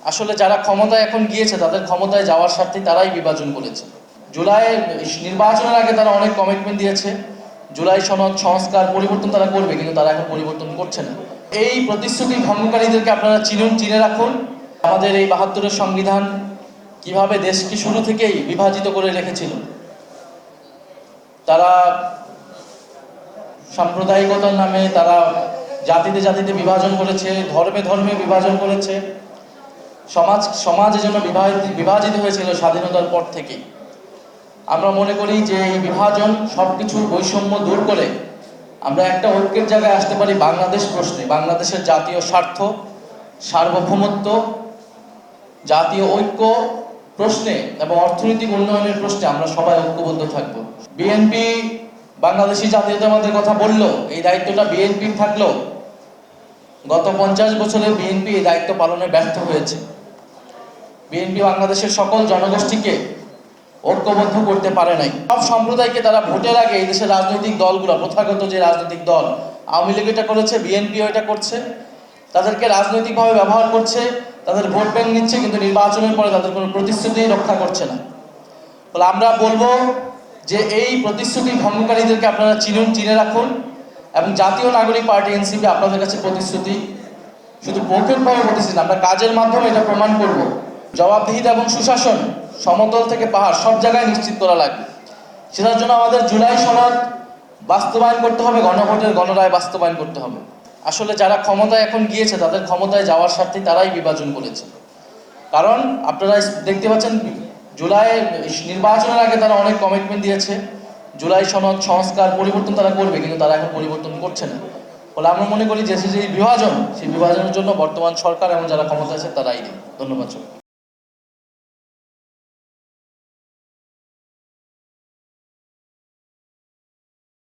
আসলে যারা ক্ষমতায় এখন গিয়েছে তাদের ক্ষমতায় যাওয়ার স্বার্থে তারাই বিভাজন করেছে। জুলাই নির্বাচনের আগে তারা অনেক কমিটমেন্ট দিয়েছে, জুলাই সনদ সংস্কার পরিবর্তন তারা করবে, কিন্তু তারা এখন পরিবর্তন করছে না। এই প্রতিশ্রুতি ভঙ্গকারীদেরকে আপনারা চিনে রাখুন। আমাদের এই ৭২-এর সংবিধান কিভাবে দেশকে শুরু থেকেই বিভাজিত করে রেখেছিল। তারা সাম্প্রদায়িকতার নামে তারা জাতিতে বিভাজন করেছে, ধর্মে বিভাজন করেছে। সমাজ এজন্য বিভাজিত হয়েছিল স্বাধীনতার পর থেকে। আমরা মনে করি যে এই বিভাজন সবকিছু বৈষম্য দূর করে আমরা একটা ঐক্যের জায়গায় আসতে পারি বাংলাদেশ প্রশ্নে। বাংলাদেশের জাতীয় স্বার্থ, সার্বভৌমত্ব, জাতীয় ঐক্য প্রশ্নে এবং অর্থনৈতিক উন্নয়নের প্রশ্নে আমরা সবাই ঐক্যবদ্ধ থাকব। বিএনপি বাংলাদেশি জাতীয়তাবাদের কথা বলল, এই দায়িত্বটা বিএনপির থাকলো। গত 50 বছরে বিএনপি এই দায়িত্ব পালনে ব্যর্থ হয়েছে। বিএনপি বাংলাদেশের সকল জনগোষ্ঠীকে ঐক্যবদ্ধ করতে পারে নাই। সব সম্প্রদায়কে তারা ভোটের আগে এই দেশের রাজনৈতিক দলগুলো, প্রথাগত যে রাজনৈতিক দল, আওয়ামী লীগ এটা করেছে, বিএনপিও এটা করছে, তাদেরকে রাজনৈতিকভাবে ব্যবহার করছে, তাদের ভোট ব্যাংক নিচ্ছে, কিন্তু নির্বাচনের পরে তাদের কোনো প্রতিশ্রুতি রক্ষা করছে না। ফলে আমরা বলবো যে এই প্রতিশ্রুতি ভঙ্গকারীদেরকে আপনারা চিনে রাখুন, এবং জাতীয় নাগরিক পার্টি এনসিপি আপনাদের কাছে প্রতিশ্রুতি, শুধু মৌখিকভাবে প্রতিশ্রুতি, আমরা কাজের মাধ্যমে এটা প্রমাণ করব। জবাবদিহিতা এবং সুশাসন সমতল থেকে পাহাড় সব জায়গায় নিশ্চিত করা লাগবে। সেটার জন্য আমাদের জুলাই সনদ বাস্তবায়ন করতে হবে, গণভোটের গণরায় বাস্তবায়ন করতে হবে। আসলে যারা ক্ষমতায় এখন গিয়েছে তাদের ক্ষমতায় যাওয়ার স্বার্থে তারাই বিভাজন করেছে। কারণ আপনারা দেখতে পাচ্ছেন জুলাই নির্বাচনের আগে তারা অনেক কমিটমেন্ট দিয়েছে, জুলাই সনদ সংস্কার পরিবর্তন তারা করবে, কিন্তু তারা এখন পরিবর্তন করছে না। ফলে আমরা মনে করি যে বিভাজন, সেই বিভাজনের জন্য বর্তমান সরকার এবং যারা ক্ষমতা আছে তারাই। ধন্যবাদ।